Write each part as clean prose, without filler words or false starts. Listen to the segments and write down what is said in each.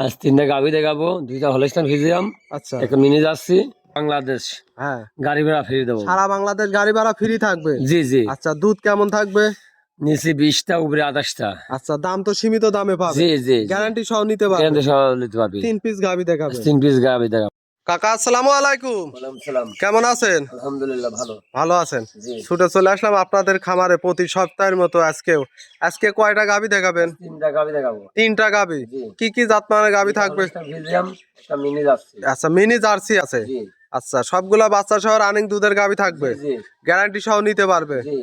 আজ তিনটা গাভি দেখাবো, দুইটা হলস্টাইন ফ্রিজিয়ান, আচ্ছা, একটা মিনি জার্সি। বাংলাদেশ হ্যাঁ, গাড়ি ভাড়া ফ্রি দেবো। সারা বাংলাদেশ গাড়ি ভাড়া ফ্রি থাকবে। জি জি। আচ্ছা, দুধ কেমন থাকবে? নিচে 20টা, উপরে 28টা। আচ্ছা, দাম তো সীমিত দামে পাবে। জি জি। গ্যারান্টি সহ নিতে পারবে। গ্যারান্টি সহ নিতে পারবি। 3 পিস গাভি দেখাবে। 3 পিস গাভি দেখাবো। কাকা আসসালামু আলাইকুম। ওয়ালাইকুম সালাম। কেমন আছেন? আলহামদুলিল্লাহ ভালো। ভালো আছেন? জি। ছুটে চলে আসলাম আপনাদের খামারে প্রতি সপ্তাহের মতো আজকে কয়টা গাভি দেখাবেন? তিনটা গাভি দেখাবো। 3টা গাভি। জি। কি কি জাতমানের গাভি থাকবে? হলস্টাইন ফ্রিজিয়ান, একটা মিনি জার্সি। আচ্ছা, মিনি জার্সি আছে। জি আচ্ছা, সবগুলা বাচ্চা সহ রানিং দুধের গাভি থাকবে। জি গ্যারান্টি সহ নিতে পারবে। জি।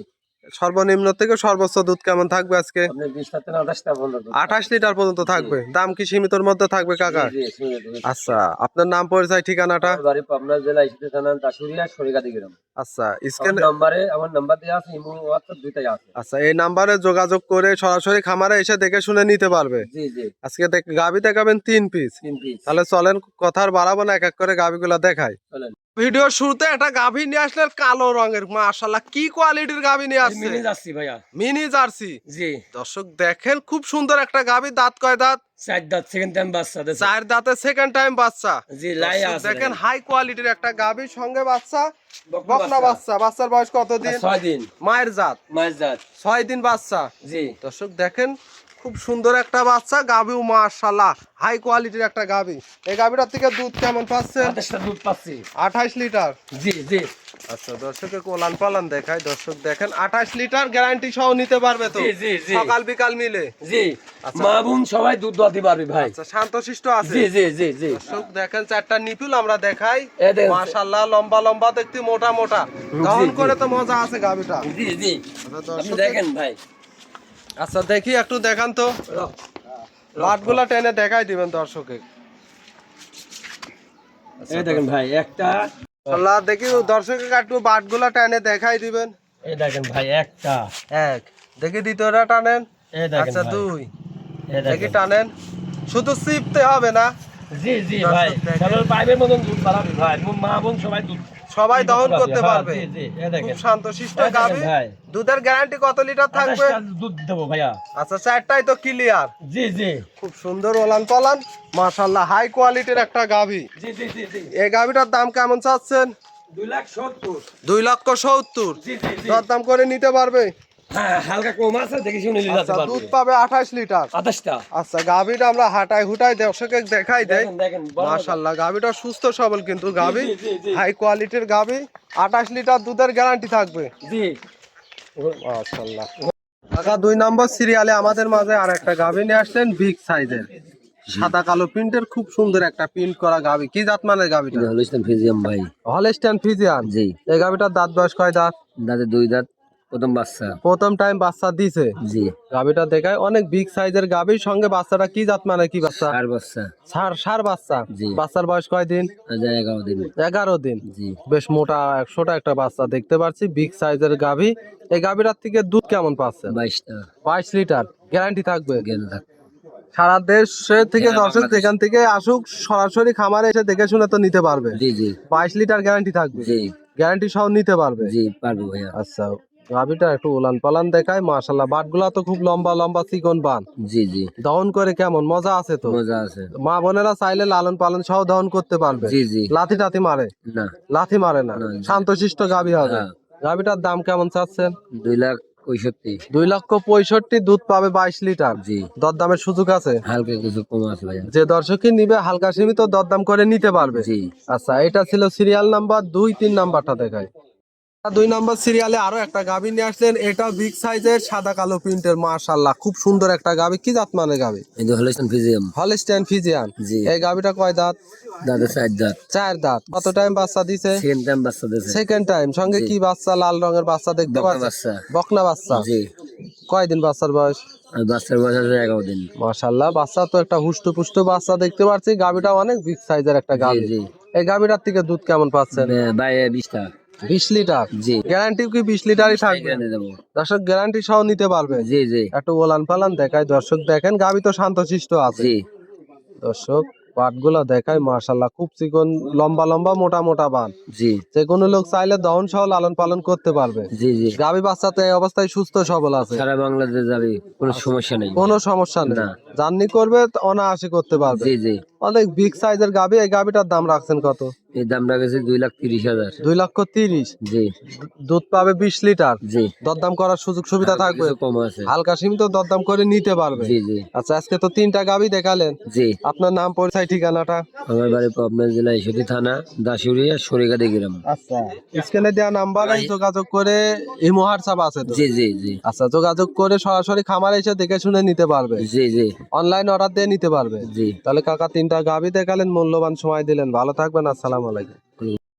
সর্বনিম্ন থেকে সর্বোচ্চ দুধ কেমন থাকবে আজকে? আপনি 20টা থেকে 28টা পর্যন্ত। 28 লিটার পর্যন্ত থাকবে। দাম কি সীমিতর মধ্যে থাকবে কাকা? জি জি জি। আচ্ছা, আপনার নাম পরিচয় ঠিকানাটা? আমার বাড়ি পাবনা জেলা ইসুতে থানা দাসুরিয়া সরিগাদি গ্রাম। আচ্ছা, আমার স্ক্যানে নাম্বারে আমার নাম্বার দেওয়া আছে, ইমো হোয়াটসঅ্যাপ দুইটাই আছে। আচ্ছা, এই নাম্বারে যোগাযোগ করে সরাসরি খামারে এসে দেখে শুনে নিতে পারবে। জি জি। আজকে গাভি দেখাবেন 3 পিস। 3 পিস। তাহলে চলেন, কথা আর বাড়াবো না, এক এক করে গাভিগুলা দেখাই। চলেন। ভিডিওর শুরুতে একটা গাভি নিয়ে আসলেন কালো রঙের, মাশাআল্লাহ কি কোয়ালিটির গাভি নিয়ে আসছে? মিনি যাচ্ছি ভাইয়া। Mini Jersey. জি। দর্শক দেখেন, খুব সুন্দর একটা গাভি। দাঁত কয় দাঁত? 4 দাঁত, সেকেন্ড টাইম বাচ্চা দেছে। 4 দাঁতে সেকেন্ড টাইম বাচ্চা। জি, লাই দর্শক আছে। দেখেন, হাই কোয়ালিটির একটা গাভি, সঙ্গে বাচ্চা, বকনা বাচ্চা। বাচ্চার বয়স কত দিন? 6 দিন। মায়ের জাত। মাছ দাঁত। 6 দিন বাচ্চা। জি। দর্শক দেখেন, খুব সুন্দর একটা বাচ্চা গাভিও, মাশাআল্লাহ হাই কোয়ালিটির একটা গাভি। এই গাভিটার থেকে দুধ কেমন পাচ্ছেন? 28টা দুধ পাচ্ছি। 28 লিটার। জি জি আচ্ছা, দর্শকের কোলান পালান দেখায়। দর্শক দেখেন, 28 লিটার গ্যারান্টি সহ নিতে পারবে তো? জি জি জি। সকাল বিকাল মিলে। জি। আচ্ছা। মা বোন সবাই দুধ দোয়াতে পারবে ভাই। আচ্ছা, শান্তশিষ্ট আছে। জি জি জি জি। দর্শক দেখেন, 4টা নিপুল আমরা দেখাই। এই দেখেন। মাশাআল্লাহ, লম্বা লম্বা দেখতে, মোটা মোটা। দহন জি, করে তো মজা আছে গাভিটা। জি জি। আচ্ছা, আপনি দর্শক দেখেন ভাই। আচ্ছা, দেখি একটু দেখান তো। বাটগুলা টেনে দেখাই দিবেন দর্শকে। এই দেখেন ভাই, একটা। আল্লাহ, দেখি দর্শকে একটু বাটগুলা টেনে দেখাই দিবেন। এই দেখেন ভাই, একটা। এক, দেখি দ্বিতীয়টা টানেন। এই দেখেন আচ্ছা, ভাই। 2, এই দেখি দেখেন। টানেন। শুধু চিপতে হবে না, জি জি দর্শক ভাই। দেখেন। কেবল পাইপের মতন দুধ বাড়াবে ভাই। মা বোন সবাই দুধ সবাই দহন করতে হ্যাঁ, পারবে। জি জি। এই খুব দেখেন। শান্তশিষ্ট এই দেখেন গাভি। ভাই। দুধের গ্যারান্টি কত লিটার থাকবে? 28টা দুধ দেবো ভাইয়া। আচ্ছা, 4টাই তো ক্লিয়ার। জি জি খুব সুন্দর ওলান পালান, মাশাআল্লাহ হাই কোয়ালিটির একটা গাভি। জি জি জি জি। এই গাভিটার দাম কেমন চাচ্ছেন? 2,70,000। 2,70,000। জি জি জি। দরদাম করে নিতে পারবে? হ্যাঁ, হালকা কম আছে, দেখে শুনে নিতে আচ্ছা, পারবে। দুধ পাবে 28 লিটার। 28টা। আচ্ছা, গাভিটা আমরা হাঁটাই হুটাই দর্শকে দেখাই দেই। দেখেন দেখেন, বড় কথা। মাশাআল্লাহ, গাভিটা সুস্থ সবল কিন্তু গাভি, জি, জি, জি। হাই কোয়ালিটির গাভি। 28 লিটার দুধের গ্যারান্টি থাকবে। জি। মাশাআল্লাহ। কাকা, 2 নম্বর সিরিয়ালে আমাদের মাঝে আর একটা গাভি নিয়ে আসলেন, বিগ সাইজের, সাদা কালো প্রিন্টের, খুব সুন্দর একটা প্রিন্ট করা গাভি। কি জাতমানের গাভিটা? হলস্টাইন ফ্রিজিয়ান ভাই। Holstein Friesian. জি। এই গাভিটার দাঁত বয়স কয় দাঁত? দাঁতে 2 দাঁত, প্রথম বাচ্চা। প্রথম টাইম বাচ্চা দিছে। জি। গাভিটা দেখায় অনেক বিগ সাইজের গাভির সঙ্গে বাচ্চাটা কি জাতমানের, কি বাচ্চা? আর বাচ্চা। সার বাচ্চা। জি। বাচ্চার বয়স কয় দিন? আজ 11 দিন। 11 দিন। জি। বেশ মোটা 100টা একটা বাচ্চা দেখতে পাচ্ছি, বিগ সাইজের গাভি। এই গাভিটার থেকে দুধ কেমন পাচ্ছেন? 22টা। 22 লিটার গ্যারান্টি থাকবে। জ্ঞান থাক। সারা দেশে থেকে হ্যাঁ, দর্শক বাংলাদেশ। যেখান থেকে আসুক, সরাসরি খামারে এসে দেখে শুনে তো নিতে পারবে। জি জি 22 লিটার গ্যারান্টি থাকবে। জি গ্যারান্টি সহ নিতে পারবে। জি পারবো ভাইয়া। আচ্ছা, গাভিটা একটু উলান পালান দেখায়। মাশাআল্লাহ, বাটগুলা তো খুব লম্বা লম্বা চিকন বান। জি জি। দহন করে কেমন মজা আছে তো? মজা আছে। মা বোনেরা চাইলে লালন পালন সহ দহন করতে পারবে। জি জি। লাথি টাথি মারে? না। লাথি মারে না, না। শান্তশিষ্ট গাভি হবে। হ্যাঁ। গাভিটার দাম কেমন চাচ্ছেন? 2,65,000। 2,65,000, দুধ পাবে 22 লিটার। জি। দরদামের সুযোগ আছে? হালকা কিছু কম আছে ভাইয়া। যে দর্শকই নিবে হালকা সীমিত দরদাম করে নিতে পারবে। জি। আচ্ছা, এটা ছিল সিরিয়াল নাম্বার 2, 3 নাম্বারটা দেখায়। 2 নম্বর সিরিয়ালে আরো একটা গাভি নিয়ে আসলেন, এটা বিগ সাইজের সাদা কালো প্রিন্টের, মাশাআল্লাহ খুব সুন্দর একটা গাভি। কি জাতমানের গাভি? এই যে হলস্টাইন ফ্রিজিয়ান। Holstein Friesian. জি। এই গাভিটা কয় দাঁত? দাঁতে 4 দাঁত। 4 দাঁত। কত টাইম বাচ্চা দিছে? সেকেন্ড টাইম বাচ্চা দিয়েছে। Second time. সঙ্গে জি। কি বাচ্চা? লাল রঙের বাচ্চা দেখতে বকনা পাচ্ছি। বাচ্চা। বকনা বাচ্চা। জি। কয় দিন বাচ্চার বয়স? আর বাচ্চার বয়স আছে 11 দিন। মাশাআল্লাহ, বাচ্চা তো একটা হুষ্টপুষ্ট বাচ্চা দেখতে পাচ্ছি। গাভিটা অনেক বিগ সাইজের একটা জি গাভি। জি। এই গাভিটার থেকে দুধ কেমন পাচ্ছেন? 20টা। 20 লিটার। জি। গ্যারান্টি কি 20 লিটারই থাকবে? গ্যারান্টি দেবো। দর্শক গ্যারান্টি সহ নিতে পারবে। জি জি একটু ওলান পালান দেখায়। দর্শক দেখেন, গাভি তো শান্তশিষ্ট আছে। জি। দর্শক পাটগুলো দেখায় মাশাল্লাহ, খুব চিকন, লম্বা লম্বা, মোটা মোটা বান। জি যে কোনো লোক চাইলে দহন সহ লালন পালন করতে পারবে। জি জি গাভী বাচ্চা তো এই অবস্থায় সুস্থ সবল আছে, সারা বাংলাদেশ যাবে, কোনো সমস্যা নেই। কোনো সমস্যা নেই। না। জার্নি করবে তো অনায়াসে করতে পারবে। জি জি অনেক বিগ সাইজের গাভী। এই গাভীটার দাম রাখছেন কত? এই দাম রাখেছে 2,30,000। 2,30,000। জি দুধ পাবে 20 লিটার। জি দরদাম করার সুযোগ সুবিধা থাকবে, কিছু কম আছে। হালকা সীমিত দরদাম করে নিতে পারবে। জি জি আচ্ছা, আজকে তো 3টা গাভী দেখালেন। জি আপনার নাম, পরিচয়, ঠিকানাটা? আমার বাড়ি পাবনা জেলা ঈশ্বরদী থানা দাসুরিয়া সরিগাদি গ্রাম। আচ্ছা, স্ক্রিনে দেওয়া নাম্বারে যোগাযোগ করে, ইমো হোয়াটসঅ্যাপ আছে তো? জি জি জি আচ্ছা, যোগাযোগ করে সরাসরি খামারে এসে দেখে শুনে নিতে পারবে, জি জি অনলাইন অর্ডার দিয়ে নিতে পারবে। জি। তাহলে কাকা 3টা গাভী দেখালেন, মূল্যবান সময় দিলেন, ভালো থাকবেন, আসসালামু আলাইকুম।